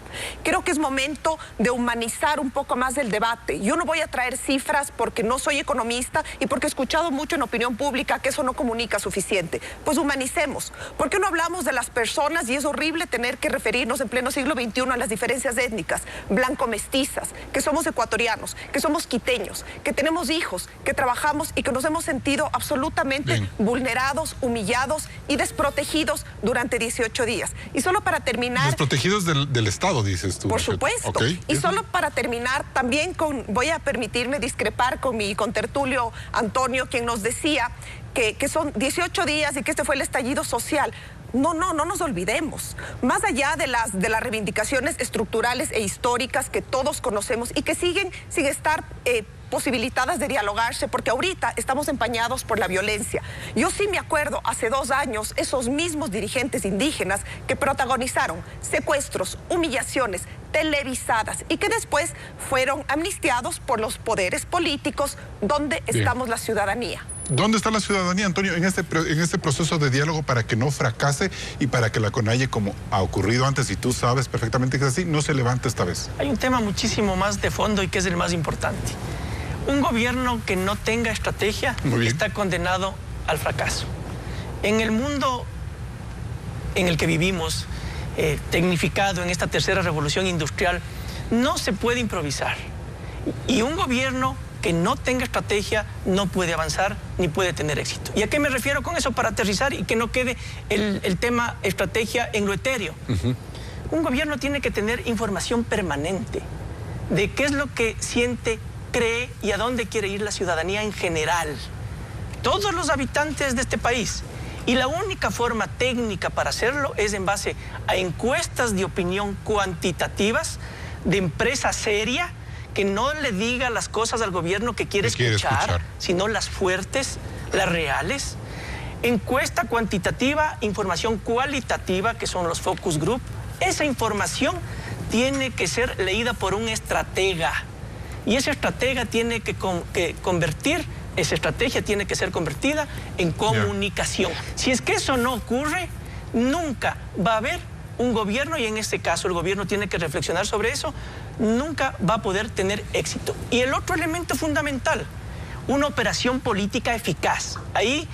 Creo que es momento de humanizar un poco más el debate. Yo no voy a traer cifras porque no soy economista y porque he escuchado mucho en opinión pública que eso no comunica suficiente. Pues humanicemos. ¿Por qué no hablamos de las personas? Y es horrible tener que referirnos en pleno siglo XXI a las diferencias étnicas, blanco-mestizas, que somos ecuatorianos, que somos quiteños, que tenemos hijos, que trabajamos y que nos hemos sentido absolutamente vulnerados, humillados y desprotegidos durante 18 días. Y solo para terminar... Desprotegidos del Estado, dices tú. Por supuesto. Y solo para terminar, también voy a permitirme discrepar con mi contertulio Antonio, quien nos decía que son 18 días y que este fue el estallido social. No nos olvidemos. Más allá de las reivindicaciones estructurales e históricas que todos conocemos y que siguen sin estar posibilitadas de dialogarse, porque ahorita estamos empañados por la violencia. Yo sí me acuerdo hace 2 años esos mismos dirigentes indígenas que protagonizaron secuestros, humillaciones televisadas y que después fueron amnistiados por los poderes políticos. ¿Dónde estamos la ciudadanía? ¿Dónde está la ciudadanía, Antonio, en este proceso de diálogo para que no fracase y para que la CONAIE, como ha ocurrido antes y tú sabes perfectamente que es así, no se levante esta vez? Hay un tema muchísimo más de fondo y que es el más importante. Un gobierno que no tenga estrategia está condenado al fracaso. En el mundo en el que vivimos, tecnificado en esta tercera revolución industrial, no se puede improvisar. Y un gobierno que no tenga estrategia no puede avanzar ni puede tener éxito. ¿Y a qué me refiero con eso? Para aterrizar y que no quede el tema estrategia en lo etéreo. Un gobierno tiene que tener información permanente de qué es lo que siente, cree y a dónde quiere ir la ciudadanía en general. Todos los habitantes de este país. Y la única forma técnica para hacerlo es en base a encuestas de opinión cuantitativas de empresa seria que no le diga las cosas al gobierno que quiere escuchar, sino las fuertes, las reales. Encuesta cuantitativa, información cualitativa, que son los focus group. Esa información tiene que ser leída por un estratega. Y ese estratega tiene que convertir, esa estrategia tiene que ser convertida en comunicación. Si es que eso no ocurre, nunca va a haber un gobierno, y en este caso el gobierno tiene que reflexionar sobre eso, nunca va a poder tener éxito. Y el otro elemento fundamental, una operación política eficaz. Ahí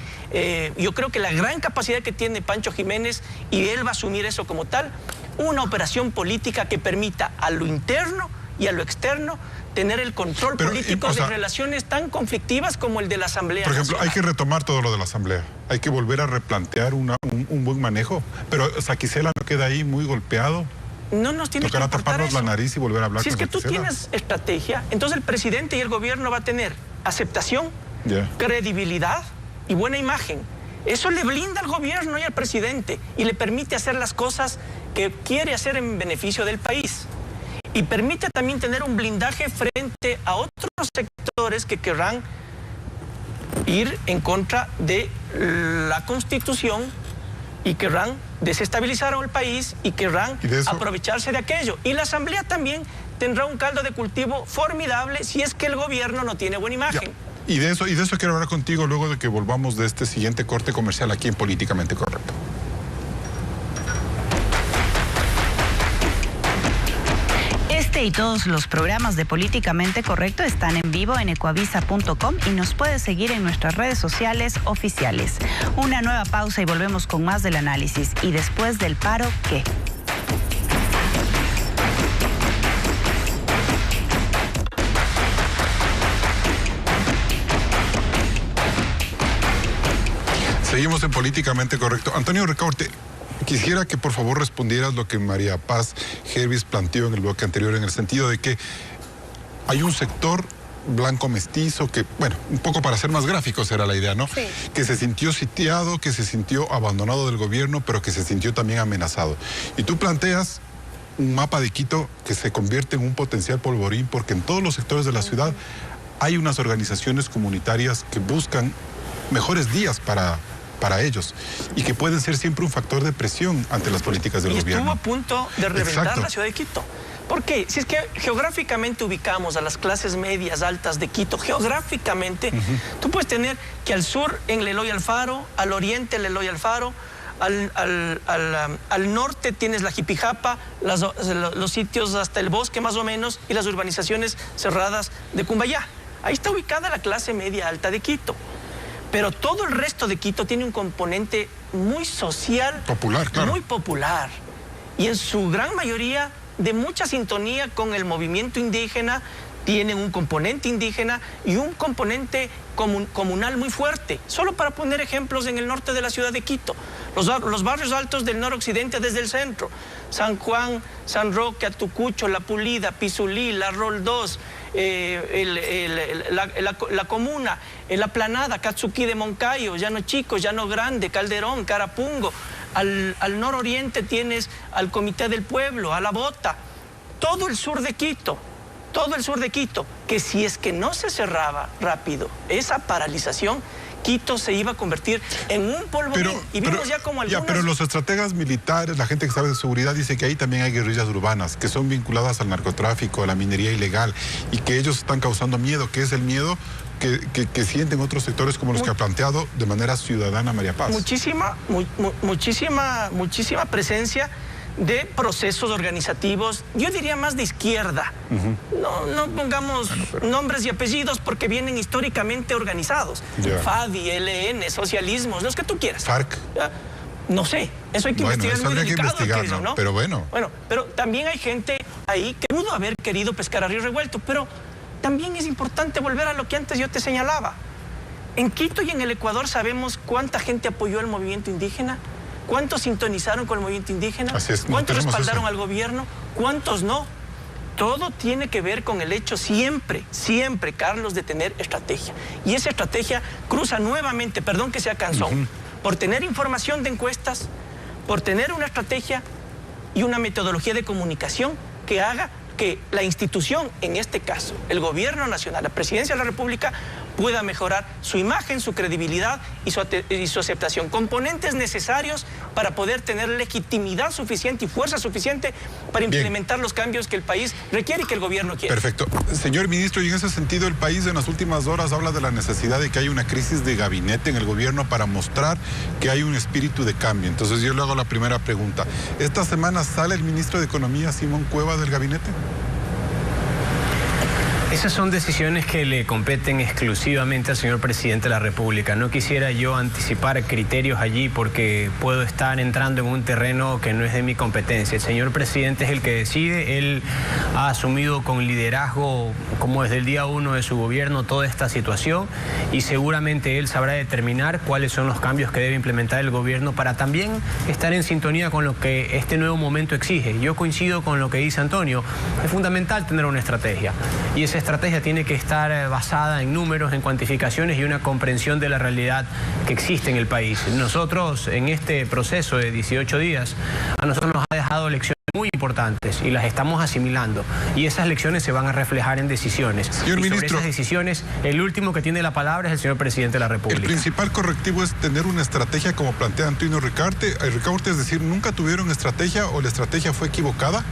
yo creo que la gran capacidad que tiene Pancho Jiménez, y él va a asumir eso como tal, una operación política que permita a lo interno y a lo externo tener el control político de relaciones tan conflictivas como el de la Asamblea Por ejemplo, Nacional. hay que retomar todo lo de la Asamblea. Hay que volver a replantear un buen manejo. Pero Saquicela no queda ahí muy golpeado. No nos tiene que importar taparnos eso. la nariz y volver a hablar Si con es que tú Saquicela. tienes estrategia, entonces el presidente y el gobierno va a tener aceptación, credibilidad y buena imagen. Eso le blinda al gobierno y al presidente y le permite hacer las cosas que quiere hacer en beneficio del país. Y permite también tener un blindaje frente a otros sectores que querrán ir en contra de la Constitución y querrán desestabilizar al país y querrán aprovecharse de aquello. Y la Asamblea también tendrá un caldo de cultivo formidable si es que el gobierno no tiene buena imagen. Y de eso quiero hablar contigo luego de que volvamos de este siguiente corte comercial aquí en Políticamente Correcto. Este y todos los programas de Políticamente Correcto están en vivo en ecuavisa.com y nos puedes seguir en nuestras redes sociales oficiales. Una nueva pausa y volvemos con más del análisis. Y después del paro, ¿qué? Seguimos en Políticamente Correcto. Antonio Ricaurte, quisiera que por favor respondieras lo que María Paz Hervis planteó en el bloque anterior, en el sentido de que hay un sector blanco mestizo que, bueno, un poco para ser más gráficos era la idea, ¿no? Sí. Que se sintió sitiado, que se sintió abandonado del gobierno, pero que se sintió también amenazado. Y tú planteas un mapa de Quito que se convierte en un potencial polvorín, porque en todos los sectores de la ciudad hay unas organizaciones comunitarias que buscan mejores días para ellos y que pueden ser siempre un factor de presión ante las políticas del gobierno. Estuvo a punto de reventar Exacto. la ciudad de Quito. ¿Por qué? Si es que geográficamente ubicamos a las clases medias altas de Quito, geográficamente, tú puedes tener que al sur en Leloy Alfaro, al oriente en Leloy Alfaro, al norte tienes la Jipijapa, los sitios hasta el bosque más o menos y las urbanizaciones cerradas de Cumbayá. Ahí está ubicada la clase media alta de Quito. Pero todo el resto de Quito tiene un componente muy social, popular, claro. muy popular. Y en su gran mayoría de mucha sintonía con el movimiento indígena, tienen un componente indígena y un componente comunal muy fuerte. Solo para poner ejemplos, en el norte de la ciudad de Quito, los barrios altos del noroccidente desde el centro, San Juan, San Roque, Atucucho, La Pulida, Pizulí, La Roldós, la Comuna, la Planada, Katsuki de Moncayo, Llano Chico, Llano Grande, Calderón, Carapungo, al nororiente tienes al Comité del Pueblo, a la Bota, todo el sur de Quito, que si es que no se cerraba rápido esa paralización, Quito se iba a convertir en un polvorín. Y vimos ya como algunas... pero los estrategas militares, la gente que sabe de seguridad, dice que ahí también hay guerrillas urbanas que son vinculadas al narcotráfico, a la minería ilegal, y que ellos están causando miedo, que es el miedo que sienten otros sectores como los que ha planteado de manera ciudadana María Paz. Muchísima presencia de procesos organizativos, yo diría más de izquierda. No pongamos nombres y apellidos porque vienen históricamente organizados. FADI, LN, socialismos, los que tú quieras. FARC. No sé, eso hay que investigar, es muy delicado, ¿no? Pero bueno. Pero también hay gente ahí que pudo haber querido pescar a río revuelto, pero también es importante volver a lo que antes yo te señalaba. En Quito y en el Ecuador sabemos cuánta gente apoyó al movimiento indígena, cuántos sintonizaron con el movimiento indígena, cuántos respaldaron al gobierno, cuántos no. Todo tiene que ver con el hecho siempre, Carlos, de tener estrategia. Y esa estrategia cruza nuevamente, perdón que sea cansón, por tener información de encuestas, por tener una estrategia y una metodología de comunicación que haga que la institución, en este caso, el gobierno nacional, la presidencia de la República, pueda mejorar su imagen, su credibilidad y su aceptación. Componentes necesarios para poder tener legitimidad suficiente y fuerza suficiente para implementar los cambios que el país requiere y que el gobierno quiere. Perfecto. Señor ministro, y en ese sentido el país en las últimas horas habla de la necesidad de que haya una crisis de gabinete en el gobierno para mostrar que hay un espíritu de cambio. Entonces yo le hago la primera pregunta. ¿Esta semana sale el ministro de Economía, Simón Cueva, del gabinete? Esas son decisiones que le competen exclusivamente al señor presidente de la República. No quisiera yo anticipar criterios allí porque puedo estar entrando en un terreno que no es de mi competencia. El señor presidente es el que decide. Él ha asumido con liderazgo, como desde el día 1 de su gobierno, toda esta situación y seguramente él sabrá determinar cuáles son los cambios que debe implementar el gobierno para también estar en sintonía con lo que este nuevo momento exige. Yo coincido con lo que dice Antonio. Es fundamental tener una estrategia y esa estrategia tiene que estar basada en números, en cuantificaciones y una comprensión de la realidad que existe en el país. Nosotros, en este proceso de 18 días, a nosotros nos ha dejado lecciones muy importantes y las estamos asimilando y esas lecciones se van a reflejar en decisiones. Señor y ministro, sobre esas decisiones, el último que tiene la palabra es el señor presidente de la República. El principal correctivo es tener una estrategia como plantea Antonio Ricaurte, es decir, ¿nunca tuvieron estrategia o la estrategia fue equivocada?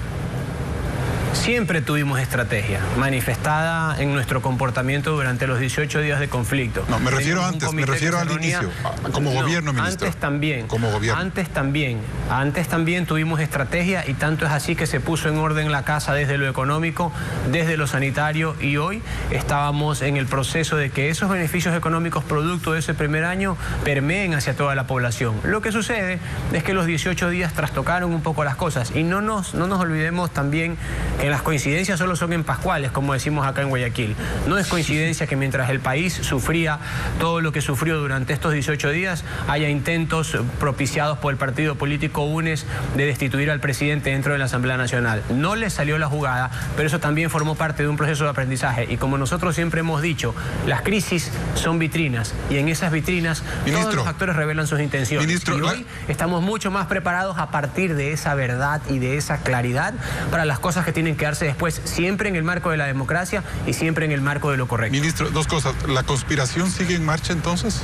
Siempre tuvimos estrategia manifestada en nuestro comportamiento durante los 18 días de conflicto. No, me refiero antes, me refiero al inicio, como gobierno, ministro. Antes también. Como gobierno. Antes también tuvimos estrategia y tanto es así que se puso en orden la casa desde lo económico, desde lo sanitario y hoy estábamos en el proceso de que esos beneficios económicos producto de ese primer año permeen hacia toda la población. Lo que sucede es que los 18 días trastocaron un poco las cosas y no nos olvidemos también que las coincidencias solo son en pascuales, como decimos acá en Guayaquil. No es coincidencia que mientras el país sufría todo lo que sufrió durante estos 18 días, haya intentos propiciados por el partido político UNES de destituir al presidente dentro de la Asamblea Nacional. No le salió la jugada, pero eso también formó parte de un proceso de aprendizaje. Y como nosotros siempre hemos dicho, las crisis son vitrinas y en esas vitrinas todos los actores revelan sus intenciones. Y hoy estamos mucho más preparados a partir de esa verdad y de esa claridad para las cosas que tienen que darse después, siempre en el marco de la democracia y siempre en el marco de lo correcto. Ministro, dos cosas. ¿La conspiración sigue en marcha entonces?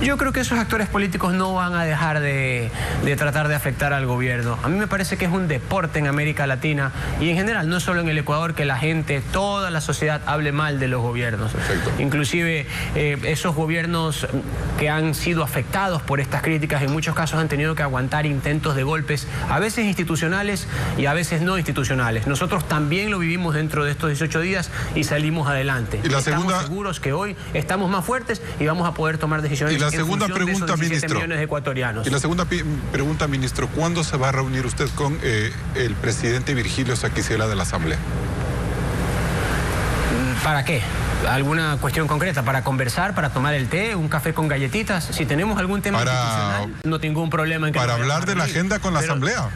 Yo creo que esos actores políticos no van a dejar de tratar de afectar al gobierno. A mí me parece que es un deporte en América Latina y en general, no solo en el Ecuador, que la gente, toda la sociedad hable mal de los gobiernos. Perfecto. Inclusive esos gobiernos que han sido afectados por estas críticas en muchos casos han tenido que aguantar intentos de golpes, a veces institucionales y a veces no institucionales. Nosotros también lo vivimos dentro de estos 18 días y salimos adelante. Y estamos seguros que hoy estamos más fuertes y vamos a poder tomar decisiones. La segunda pregunta, ministro. Millones de ecuatorianos. Y la segunda pregunta, ministro, ¿cuándo se va a reunir usted con el presidente Virgilio Saquicela de la Asamblea? ¿Para qué? ¿Alguna cuestión concreta? ¿Para conversar? ¿Para tomar el té? ¿Un café con galletitas? Si tenemos algún tema institucional, no tengo ningún problema en que... Para hablar de la agenda con la Asamblea.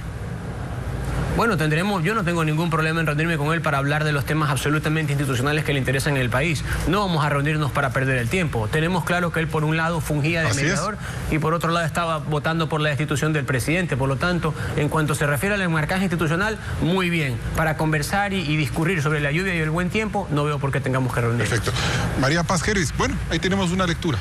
Bueno, yo no tengo ningún problema en reunirme con él para hablar de los temas absolutamente institucionales que le interesan en el país. No vamos a reunirnos para perder el tiempo. Tenemos claro que él por un lado fungía de mediador y por otro lado estaba votando por la destitución del presidente. Por lo tanto, en cuanto se refiere al enmarcaje institucional, muy bien. Para conversar y discurrir sobre la lluvia y el buen tiempo, no veo por qué tengamos que reunirnos. Perfecto. María Paz Jervis, bueno, ahí tenemos una lectura.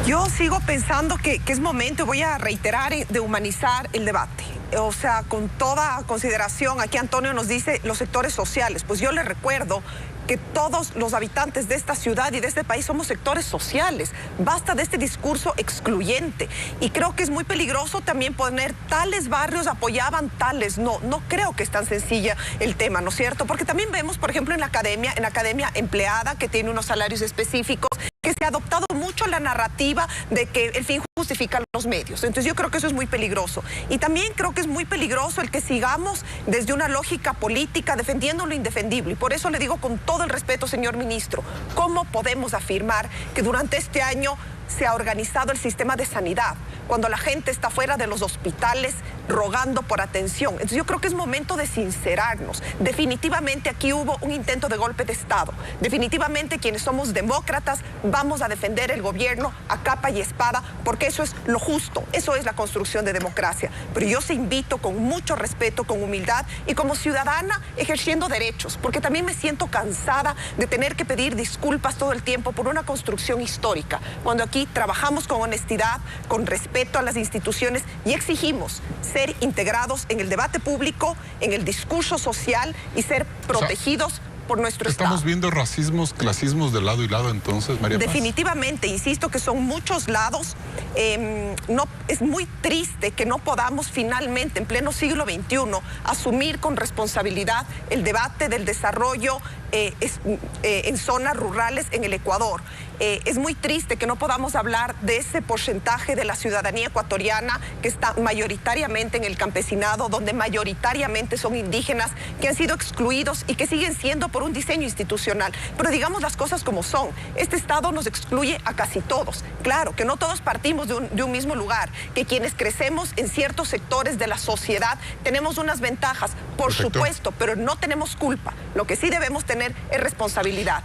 Yo sigo pensando que es momento, voy a reiterar, de humanizar el debate. O sea, con toda consideración, aquí Antonio nos dice los sectores sociales. Pues yo le recuerdo que todos los habitantes de esta ciudad y de este país somos sectores sociales. Basta de este discurso excluyente. Y creo que es muy peligroso también poner tales barrios apoyaban tales. No creo que es tan sencilla el tema, ¿no es cierto? Porque también vemos, por ejemplo, en la academia empleada, que tiene unos salarios específicos, que se ha adoptado mucho la narrativa de que el fin justifica los medios. Entonces yo creo que eso es muy peligroso. Y también creo que es muy peligroso el que sigamos desde una lógica política defendiendo lo indefendible. Y por eso le digo con todo el respeto, señor ministro, ¿cómo podemos afirmar que durante este año se ha organizado el sistema de sanidad cuando la gente está fuera de los hospitales rogando por atención? Entonces yo creo que es momento de sincerarnos. Definitivamente aquí hubo un intento de golpe de Estado. Definitivamente quienes somos demócratas vamos a defender el gobierno a capa y espada, porque eso es lo justo, eso es la construcción de democracia. Pero yo se invito con mucho respeto, con humildad y como ciudadana ejerciendo derechos, porque también me siento cansada de tener que pedir disculpas todo el tiempo por una construcción histórica, cuando aquí trabajamos con honestidad, con respeto a las instituciones y exigimos ser integrados en el debate público, en el discurso social y ser protegidos por nuestro Estado. ¿Estamos viendo racismos, clasismos de lado y lado entonces, María Paz? Definitivamente, insisto que son muchos lados. Es muy triste que no podamos finalmente, en pleno siglo XXI, asumir con responsabilidad el debate del desarrollo en zonas rurales en el Ecuador. Es muy triste que no podamos hablar de ese porcentaje de la ciudadanía ecuatoriana que está mayoritariamente en el campesinado, donde mayoritariamente son indígenas, que han sido excluidos y que siguen siendo por un diseño institucional. Pero digamos las cosas como son. Este Estado nos excluye a casi todos. Claro, que no todos partimos de un mismo lugar, que quienes crecemos en ciertos sectores de la sociedad tenemos unas ventajas, por supuesto, pero no tenemos culpa. Lo que sí debemos tener es responsabilidad.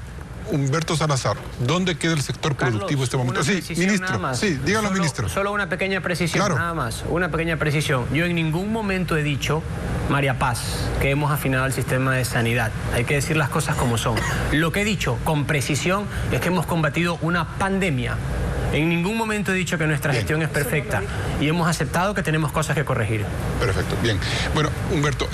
Humberto Salazar, ¿dónde queda el sector productivo en este momento? Sí, ministro. Sí, dígalo, ministro. Solo una pequeña precisión, claro. Nada más. Una pequeña precisión. Yo en ningún momento he dicho, María Paz, que hemos afinado el sistema de sanidad. Hay que decir las cosas como son. Lo que he dicho con precisión es que hemos combatido una pandemia. En ningún momento he dicho que nuestra gestión es perfecta y hemos aceptado que tenemos cosas que corregir. Perfecto, bien. Bueno, Humberto,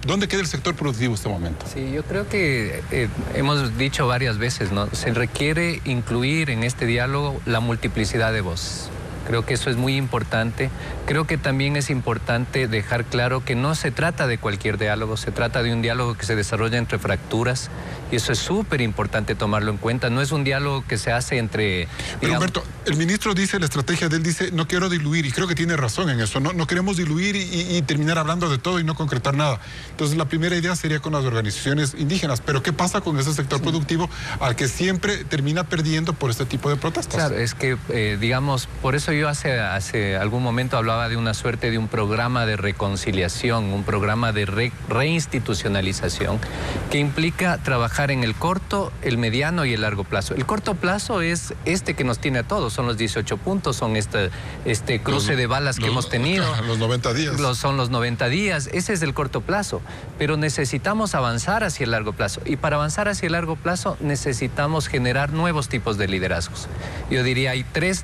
¿dónde queda el sector productivo en este momento? Sí, yo creo que hemos dicho varias veces, ¿no? Se requiere incluir en este diálogo la multiplicidad de voces. Creo que eso es muy importante. Creo que también es importante dejar claro que no se trata de cualquier diálogo, se trata de un diálogo que se desarrolla entre fracturas y eso es súper importante tomarlo en cuenta. No es un diálogo que se hace entre... Pero Humberto, el ministro dice, la estrategia de él dice, no quiero diluir, y creo que tiene razón en eso, no queremos diluir y terminar hablando de todo y no concretar nada. Entonces la primera idea sería con las organizaciones indígenas, pero ¿qué pasa con ese sector productivo al que siempre termina perdiendo por este tipo de protestas? Claro, es que, digamos, por eso yo hace algún momento hablaba de una suerte de un programa de reconciliación, un programa de reinstitucionalización que implica trabajar en el corto, el mediano y el largo plazo. El corto plazo es este que nos tiene a todos, son los 18 puntos, son este cruce de balas que hemos tenido. Los 90 días. Son los 90 días, ese es el corto plazo, pero necesitamos avanzar hacia el largo plazo y para avanzar hacia el largo plazo necesitamos generar nuevos tipos de liderazgos. Yo diría hay tres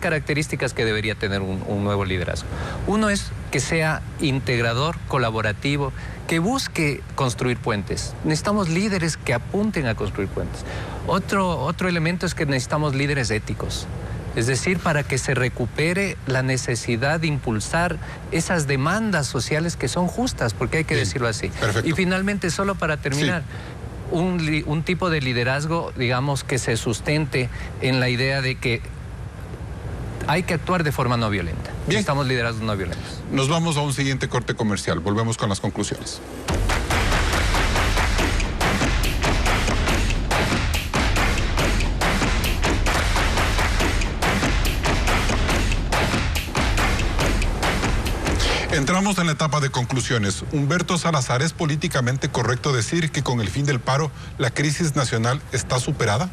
características que debería tener un nuevo liderazgo. Uno es que sea integrador, colaborativo, que busque construir puentes. Necesitamos líderes que apunten a construir puentes. Otro elemento es que necesitamos líderes éticos. Es decir, para que se recupere la necesidad de impulsar esas demandas sociales que son justas, porque hay que decirlo así. Perfecto. Y finalmente, solo para terminar, un tipo de liderazgo, digamos, que se sustente en la idea de que hay que actuar de forma no violenta. Bien. Estamos liderados no violentos. Nos vamos a un siguiente corte comercial. Volvemos con las conclusiones. Entramos en la etapa de conclusiones. Humberto Salazar, ¿es políticamente correcto decir que con el fin del paro la crisis nacional está superada?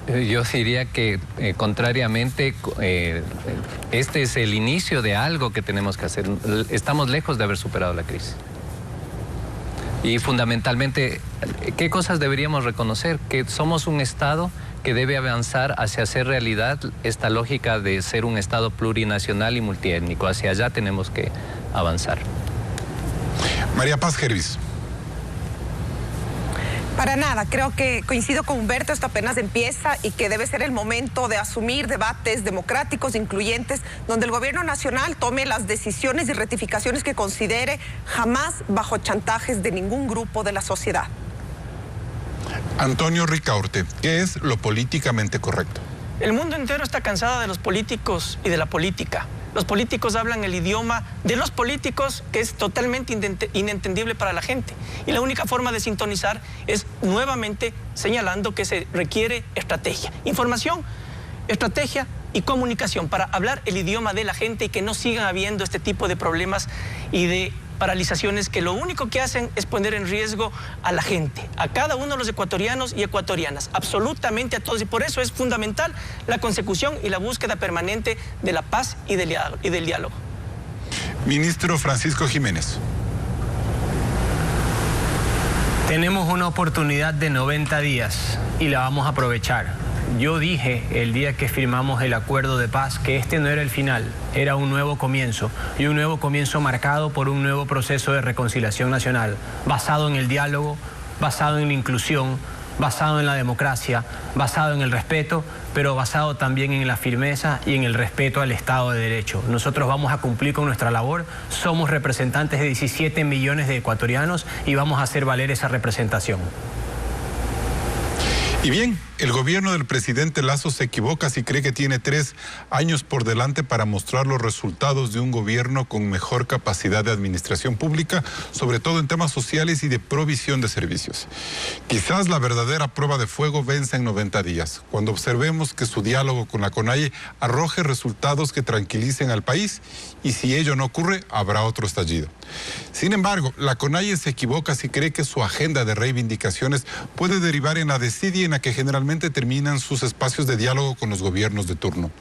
Yo diría que contrariamente, este es el inicio de algo que tenemos que hacer. Estamos lejos de haber superado la crisis. Y fundamentalmente, ¿qué cosas deberíamos reconocer? Que somos un Estado que debe avanzar hacia hacer realidad esta lógica de ser un Estado plurinacional y multiétnico. Hacia allá tenemos que avanzar. María Paz Gervis. Para nada, creo que coincido con Humberto, esto apenas empieza y que debe ser el momento de asumir debates democráticos, incluyentes, donde el gobierno nacional tome las decisiones y rectificaciones que considere, jamás bajo chantajes de ningún grupo de la sociedad. Antonio Ricaurte, ¿qué es lo políticamente correcto? El mundo entero está cansado de los políticos y de la política. Los políticos hablan el idioma de los políticos que es totalmente inentendible para la gente. Y la única forma de sintonizar es nuevamente señalando que se requiere estrategia, información, estrategia y comunicación para hablar el idioma de la gente y que no sigan habiendo este tipo de problemas y de paralizaciones que lo único que hacen es poner en riesgo a la gente, a cada uno de los ecuatorianos y ecuatorianas, absolutamente a todos. Y por eso es fundamental la consecución y la búsqueda permanente de la paz y del diálogo. Ministro Francisco Jiménez. Tenemos una oportunidad de 90 días y la vamos a aprovechar. Yo dije el día que firmamos el acuerdo de paz que este no era el final, era un nuevo comienzo, y un nuevo comienzo marcado por un nuevo proceso de reconciliación nacional, basado en el diálogo, basado en la inclusión, basado en la democracia, basado en el respeto, pero basado también en la firmeza y en el respeto al Estado de Derecho. Nosotros vamos a cumplir con nuestra labor, somos representantes de 17 millones de ecuatorianos y vamos a hacer valer esa representación. Y bien, el gobierno del presidente Lasso se equivoca si cree que tiene 3 años por delante para mostrar los resultados de un gobierno con mejor capacidad de administración pública, sobre todo en temas sociales y de provisión de servicios. Quizás la verdadera prueba de fuego venza en 90 días, cuando observemos que su diálogo con la CONAIE arroje resultados que tranquilicen al país, y si ello no ocurre, habrá otro estallido. Sin embargo, la CONAIE se equivoca si cree que su agenda de reivindicaciones puede derivar en la desidia en la que generalmente terminan sus espacios de diálogo con los gobiernos de turno.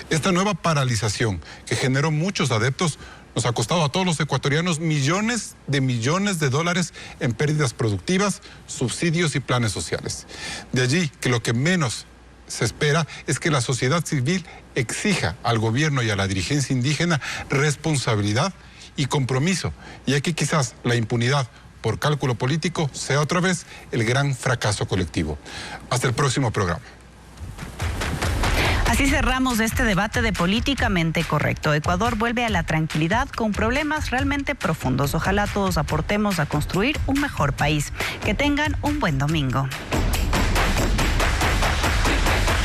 Esta nueva paralización, que generó muchos adeptos, nos ha costado a todos los ecuatorianos millones de dólares en pérdidas productivas, subsidios y planes sociales. De allí que lo que menos se espera es que la sociedad civil exija al gobierno y a la dirigencia indígena responsabilidad y compromiso, ya que quizás la impunidad por cálculo político sea otra vez el gran fracaso colectivo. Hasta el próximo programa. Así cerramos este debate de Políticamente Correcto. Ecuador vuelve a la tranquilidad con problemas realmente profundos. Ojalá todos aportemos a construir un mejor país. Que tengan un buen domingo.